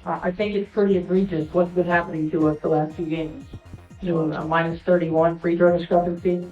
I think it's pretty egregious what's been happening to us the last few games. A minus 31 free throw discrepancy.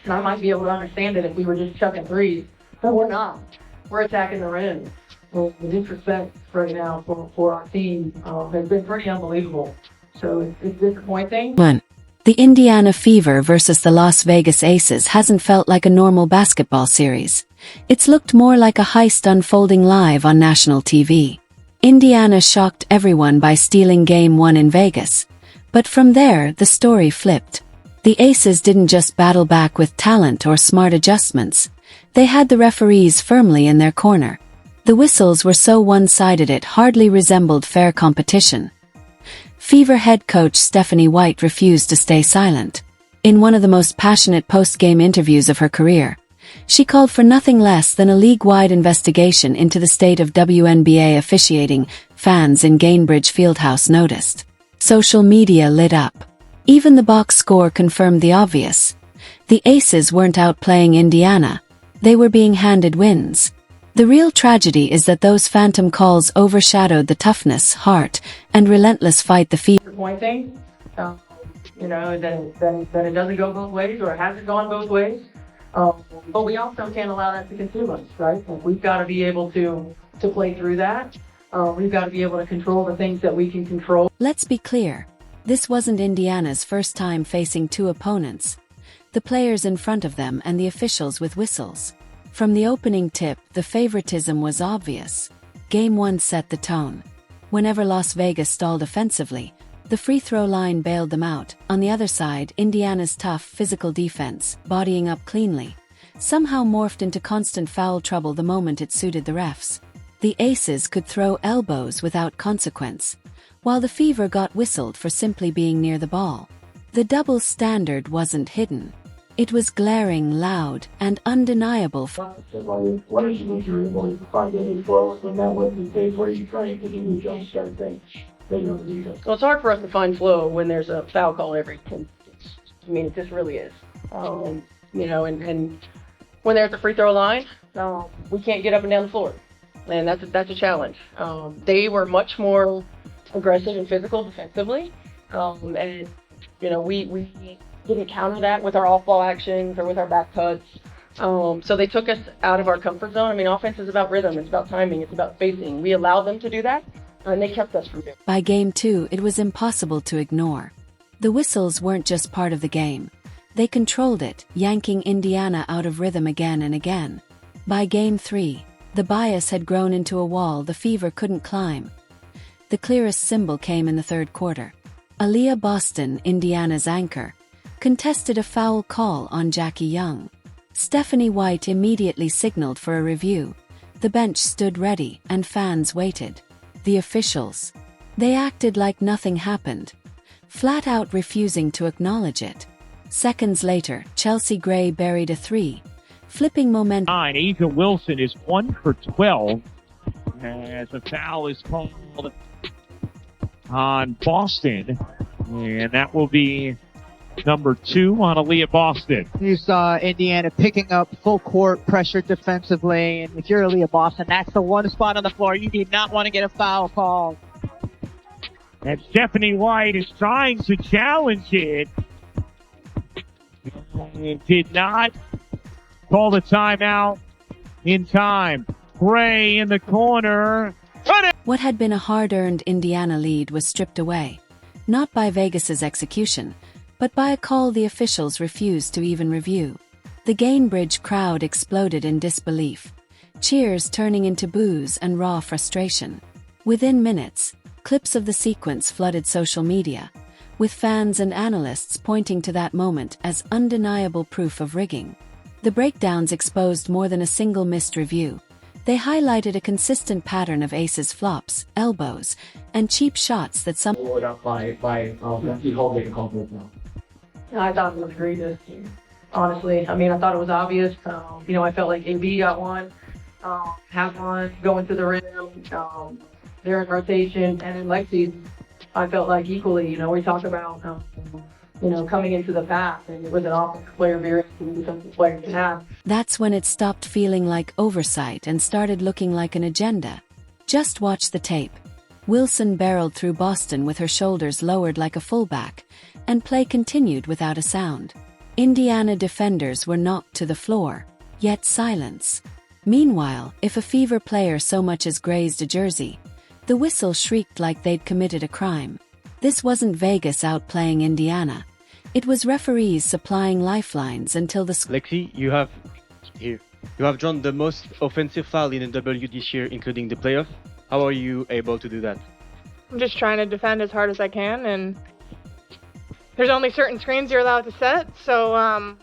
And I might be able to understand it if we were just chucking threes, but we're not. We're attacking the rim. Well, the disrespect right now for our team has been pretty unbelievable. So it's disappointing. 1. The Indiana Fever versus the Las Vegas Aces hasn't felt like a normal basketball series. It's looked more like a heist unfolding live on national TV. Indiana shocked everyone by stealing Game 1 in Vegas. But from there, the story flipped. The Aces didn't just battle back with talent or smart adjustments. They had the referees firmly in their corner. The whistles were so one-sided it hardly resembled fair competition. Fever head coach Stephanie White refused to stay silent. In one of the most passionate post-game interviews of her career, she called for nothing less than a league-wide investigation into the state of WNBA officiating, fans in Gainbridge Fieldhouse noticed. Social media lit up. Even the box score confirmed the obvious. The Aces weren't outplaying Indiana. They were being handed wins. The real tragedy is that those phantom calls overshadowed the toughness, heart, and relentless fight the Fever. Disappointing, that it doesn't go both ways, or it hasn't gone both ways. But we also can't allow that to consume us, right? We've got to be able to play through that. We've got to be able to control the things that we can control. Let's be clear. This wasn't Indiana's first time facing two opponents. The players in front of them and the officials with whistles. From the opening tip, the favoritism was obvious. Game 1 set the tone. Whenever Las Vegas stalled offensively, the free throw line bailed them out. On the other side, Indiana's tough, physical defense, bodying up cleanly, somehow morphed into constant foul trouble the moment it suited the refs. The Aces could throw elbows without consequence, while the Fever got whistled for simply being near the ball. The double standard wasn't hidden. It was glaring, loud, and undeniable. So it's hard for us to find flow when there's a foul call every 10 seconds. I mean, it just really is. And when they're at the free throw line, we can't get up and down the floor. And that's a challenge. They were much more aggressive and physical defensively. And we didn't counter that with our off-ball actions or with our back cuts. So they took us out of our comfort zone. I mean, offense is about rhythm, it's about timing, it's about spacing. We allowed them to do that, and they kept us from doing it. By Game 2, it was impossible to ignore. The whistles weren't just part of the game. They controlled it, yanking Indiana out of rhythm again and again. By Game 3, the bias had grown into a wall the Fever couldn't climb. The clearest symbol came in the third quarter. Aaliyah Boston, Indiana's anchor, contested a foul call on Jackie Young. Stephanie White immediately signaled for a review. The bench stood ready, and fans waited. The officials. They acted like nothing happened, flat out refusing to acknowledge it. Seconds later, Chelsea Gray buried a three, flipping momentum. Asia Wilson is 1 for 12 as a foul is called on Boston, and that will be number 2 on Aaliyah Boston. You saw Indiana picking up full court pressure defensively, and if you're Aaliyah Boston, that's the one spot on the floor you do not want to get a foul call. And Stephanie White is trying to challenge it. It did not call the timeout in time. Gray in the corner. What had been a hard-earned Indiana lead was stripped away, not by Vegas's execution, but by a call the officials refused to even review. The Gainbridge crowd exploded in disbelief, cheers turning into boos and raw frustration. Within minutes, clips of the sequence flooded social media, with fans and analysts pointing to that moment as undeniable proof of rigging. The breakdowns exposed more than a single missed review. They highlighted a consistent pattern of Aces flops, elbows, and cheap shots that some... I thought it was egregious, honestly. I mean, I thought it was obvious. I felt like AB got one, have one, going to the rim. They're in rotation. And then Lexi, I felt like equally, we talk about, coming into the pass, and it was an offensive player variance and defensive player can have. That's when it stopped feeling like oversight and started looking like an agenda. Just watch the tape. Wilson barreled through Boston with her shoulders lowered like a fullback, and play continued without a sound. Indiana defenders were knocked to the floor, yet silence. Meanwhile, if a Fever player so much as grazed a jersey, the whistle shrieked like they'd committed a crime. This wasn't Vegas outplaying Indiana. It was referees supplying lifelines until the Lexi, you have drawn the most offensive foul in the W this year, including the playoff. How are you able to do that? I'm just trying to defend as hard as I can, and there's only certain screens you're allowed to set, so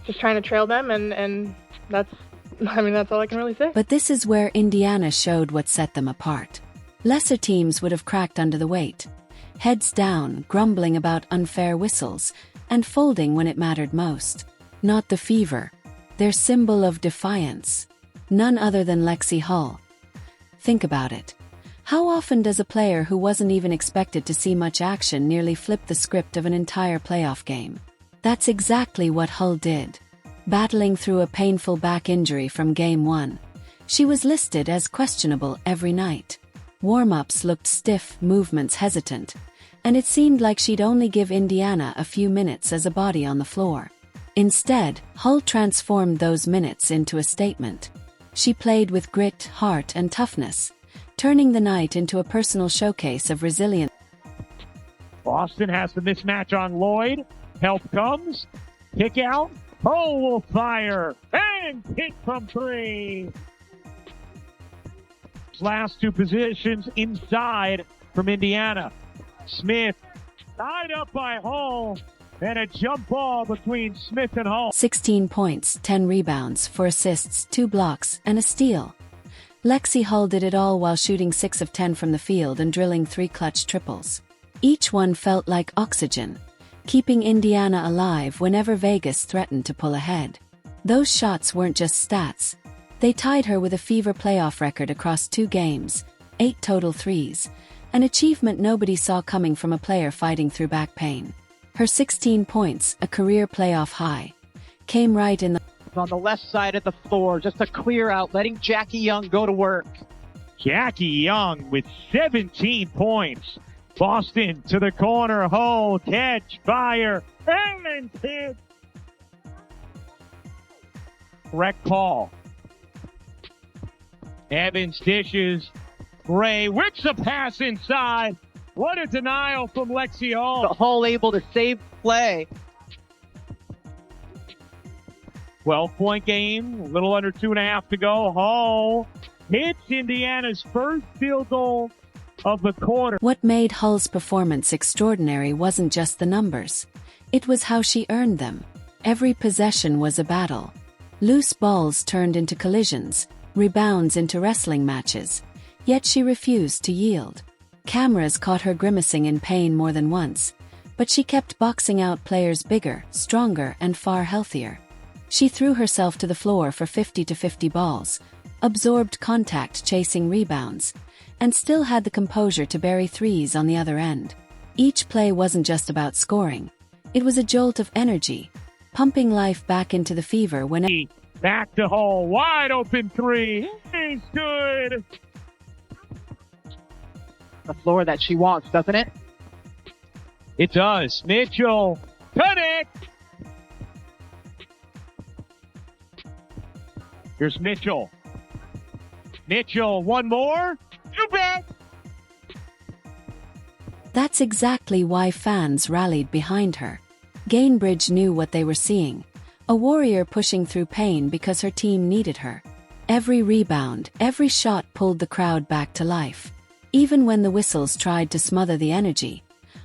just trying to trail them, and that's all I can really say. But this is where Indiana showed what set them apart. Lesser teams would have cracked under the weight, heads down, grumbling about unfair whistles, and folding when it mattered most. Not the Fever, their symbol of defiance. None other than Lexi Hull. Think about it. How often does a player who wasn't even expected to see much action nearly flip the script of an entire playoff game? That's exactly what Hull did. Battling through a painful back injury from Game 1, she was listed as questionable every night. Warm-ups looked stiff, movements hesitant, and it seemed like she'd only give Indiana a few minutes as a body on the floor. Instead, Hull transformed those minutes into a statement. She played with grit, heart, and toughness, turning the night into a personal showcase of resilience. Boston has the mismatch on Lloyd. Help comes. Kick out. Hull will fire. And kick from 3. Last two positions inside from Indiana. Smith tied up by Hull. And a jump ball between Smith and Hull. 16 points, 10 rebounds, 4 assists, 2 blocks, and a steal. Lexi Hull did it all while shooting 6 of 10 from the field and drilling 3 clutch triples. Each one felt like oxygen, keeping Indiana alive whenever Vegas threatened to pull ahead. Those shots weren't just stats. They tied her with a Fever playoff record across 2 games, 8 total threes, an achievement nobody saw coming from a player fighting through back pain. Her 16 points, a career playoff high, came right in the On the left side of the floor, just a clear out, letting Jackie Young go to work. Jackie Young with 17 points. Boston to the corner. Hull, catch, fire, and hit. Correct call. Evans dishes. Gray whips a pass inside. What a denial from Lexi Hull. The Hull able to save play. 12-point game, a little under 2.5 to go. Hull hits Indiana's first field goal of the quarter. What made Hull's performance extraordinary wasn't just the numbers. It was how she earned them. Every possession was a battle. Loose balls turned into collisions, rebounds into wrestling matches. Yet she refused to yield. Cameras caught her grimacing in pain more than once, but she kept boxing out players bigger, stronger, and far healthier. She threw herself to the floor for 50 to 50 balls, absorbed contact chasing rebounds, and still had the composure to bury threes on the other end. Each play wasn't just about scoring. It was a jolt of energy, pumping life back into the Fever when... Back to Hull, wide open 3. He's good. The floor that she wants, doesn't it? It does. Mitchell, connect. Here's Mitchell. Mitchell, one more. You bet. That's exactly why fans rallied behind her. Gainbridge knew what they were seeing. A warrior pushing through pain because her team needed her. Every rebound, every shot pulled the crowd back to life. Even when the whistles tried to smother the energy,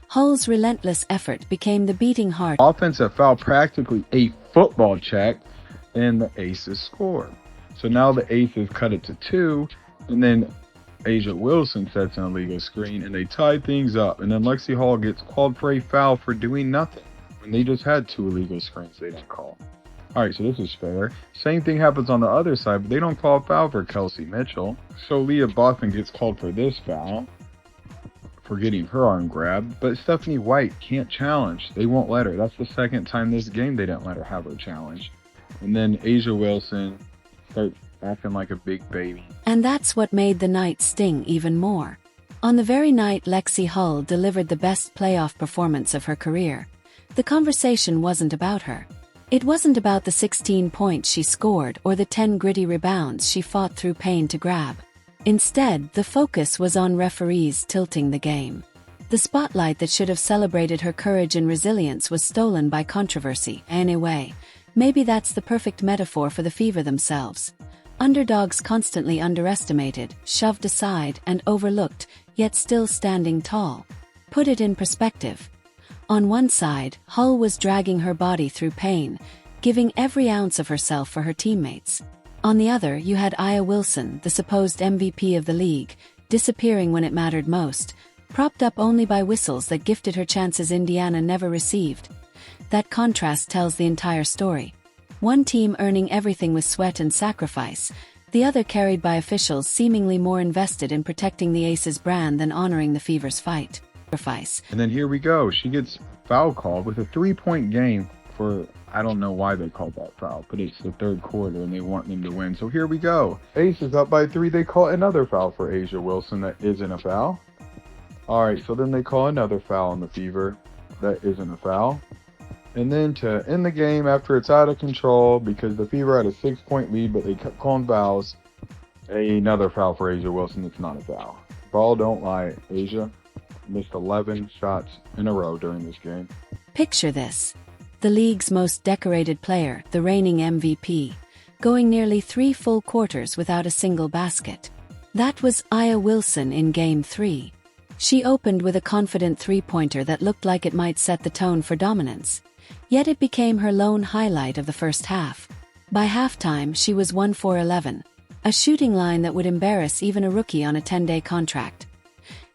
Hull's relentless effort became the beating heart. Offensive foul, practically a football check, and the Aces score. So now the Aces cut it to 2, and then A'ja Wilson sets an illegal screen, and they tie things up. And then Lexi Hull gets called for a foul for doing nothing, when they just had 2 illegal screens they didn't call. All right, so this is fair. Same thing happens on the other side, but they don't call a foul for Kelsey Mitchell. So Aaliyah Boston gets called for this foul for getting her arm grabbed, but Stephanie White can't challenge. They won't let her. That's the second time this game they didn't let her have her challenge. And then A'ja Wilson starts acting like a big baby. And that's what made the night sting even more. On the very night Lexi Hull delivered the best playoff performance of her career, the conversation wasn't about her. It wasn't about the 16 points she scored or the 10 gritty rebounds she fought through pain to grab. Instead, the focus was on referees tilting the game. The spotlight that should have celebrated her courage and resilience was stolen by controversy. Anyway, maybe that's the perfect metaphor for the Fever themselves. Underdogs constantly underestimated, shoved aside, and overlooked, yet still standing tall. Put it in perspective. On one side, Hull was dragging her body through pain, giving every ounce of herself for her teammates. On the other, you had Aaliyah Wilson, the supposed MVP of the league, disappearing when it mattered most, propped up only by whistles that gifted her chances Indiana never received. That contrast tells the entire story. One team earning everything with sweat and sacrifice, the other carried by officials seemingly more invested in protecting the Aces brand than honoring the Fever's fight. And then here we go. She gets foul called with a 3-point game for, I don't know why they called that foul, but it's the third quarter and they want them to win. So here we go. Aces up by 3. They call another foul for Aaliyah Wilson that isn't a foul. All right, so then they call another foul on the Fever that isn't a foul. And then to end the game after it's out of control because the Fever had a 6-point lead, but they kept calling fouls, another foul for Aaliyah Wilson. It's not a foul. Ball don't lie. Aaliyah missed 11 shots in a row during this game. Picture this. The league's most decorated player, the reigning MVP, going nearly 3 full quarters without a single basket. That was Aaliyah Wilson in Game 3. She opened with a confident three-pointer that looked like it might set the tone for dominance. Yet it became her lone highlight of the first half. By halftime, she was 1 for 11, a shooting line that would embarrass even a rookie on a 10-day contract.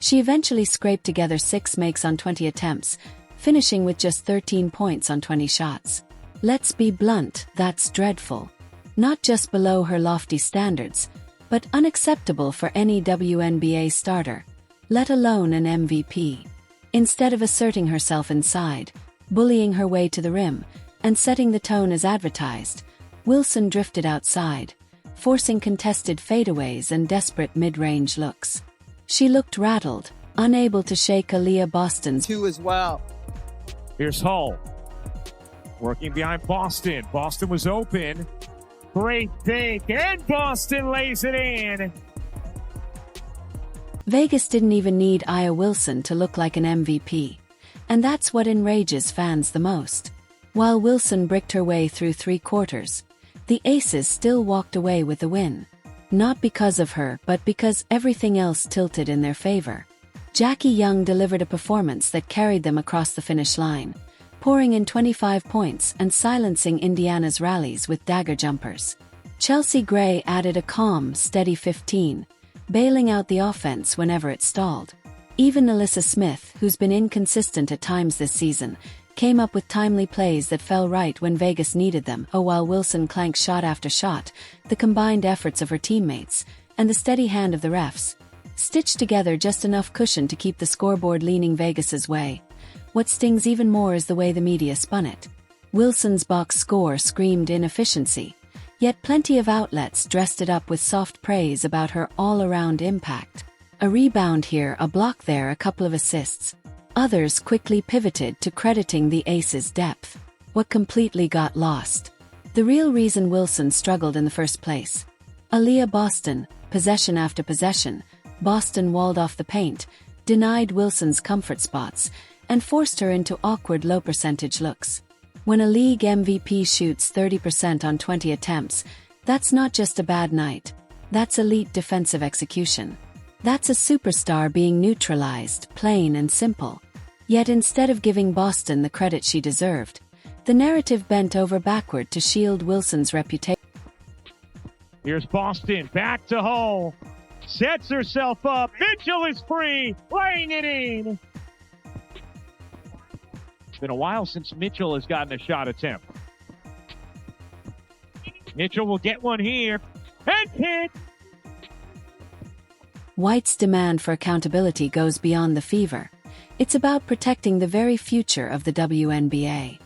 She eventually scraped together 6 makes on 20 attempts, finishing with just 13 points on 20 shots. Let's be blunt, that's dreadful. Not just below her lofty standards, but unacceptable for any WNBA starter, let alone an MVP. Instead of asserting herself inside, bullying her way to the rim, and setting the tone as advertised, Wilson drifted outside, forcing contested fadeaways and desperate mid-range looks. She looked rattled, unable to shake Aaliyah Boston's 2 as well. Here's Hull. Working behind Boston. Boston was open. Great fake, and Boston lays it in. Vegas didn't even need Aaliyah Wilson to look like an MVP. And that's what enrages fans the most. While Wilson bricked her way through 3 quarters, the Aces still walked away with the win. Not because of her, but because everything else tilted in their favor. Jackie Young delivered a performance that carried them across the finish line, pouring in 25 points and silencing Indiana's rallies with dagger jumpers. Chelsea Gray added a calm, steady 15, bailing out the offense whenever it stalled. Even Alyssa Smith, who's been inconsistent at times this season, came up with timely plays that fell right when Vegas needed them. While Wilson clanked shot after shot, the combined efforts of her teammates, and the steady hand of the refs, stitched together just enough cushion to keep the scoreboard leaning Vegas's way. What stings even more is the way the media spun it. Wilson's box score screamed inefficiency, yet plenty of outlets dressed it up with soft praise about her all-around impact. A rebound here, a block there, a couple of assists. Others quickly pivoted to crediting the Aces' depth. What completely got lost? The real reason Wilson struggled in the first place. Aaliyah Boston, possession after possession, Boston walled off the paint, denied Wilson's comfort spots, and forced her into awkward low-percentage looks. When a league MVP shoots 30% on 20 attempts, that's not just a bad night. That's elite defensive execution. That's a superstar being neutralized, plain and simple. Yet instead of giving Boston the credit she deserved, the narrative bent over backward to shield Wilson's reputation. Here's Boston, back to Hull. Sets herself up. Mitchell is free, laying it in. It's been a while since Mitchell has gotten a shot attempt. Mitchell will get one here. And hit. White's demand for accountability goes beyond the Fever. It's about protecting the very future of the WNBA.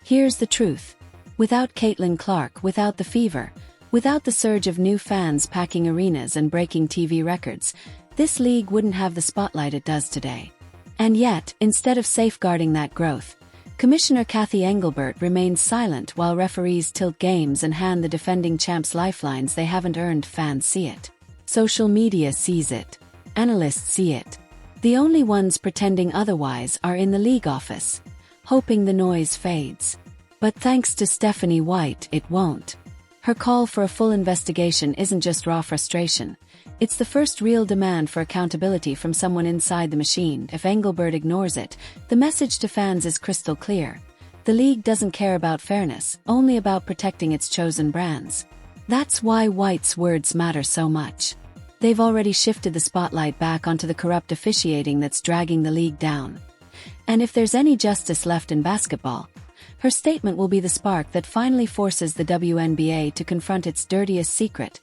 Here's the truth. Without Caitlin Clark, without the Fever, Without the surge of new fans packing arenas and breaking TV records, this league wouldn't have the spotlight it does today. And yet, instead of safeguarding that growth, Commissioner Kathy Engelbert remains silent while referees tilt games and hand the defending champs lifelines they haven't earned. Fans see it. Social media sees it. Analysts see it. The only ones pretending otherwise are in the league office, hoping the noise fades. But thanks to Stephanie White, it won't. Her call for a full investigation isn't just raw frustration. It's the first real demand for accountability from someone inside the machine. If Engelbert ignores it, the message to fans is crystal clear. The league doesn't care about fairness, only about protecting its chosen brands. That's why White's words matter so much. They've already shifted the spotlight back onto the corrupt officiating that's dragging the league down. And if there's any justice left in basketball, her statement will be the spark that finally forces the WNBA to confront its dirtiest secret.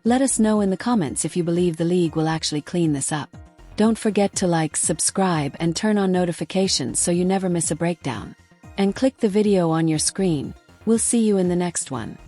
Let us know in the comments if you believe the league will actually clean this up. Don't forget to like, subscribe, and turn on notifications so you never miss a breakdown. And click the video on your screen. We'll see you in the next one.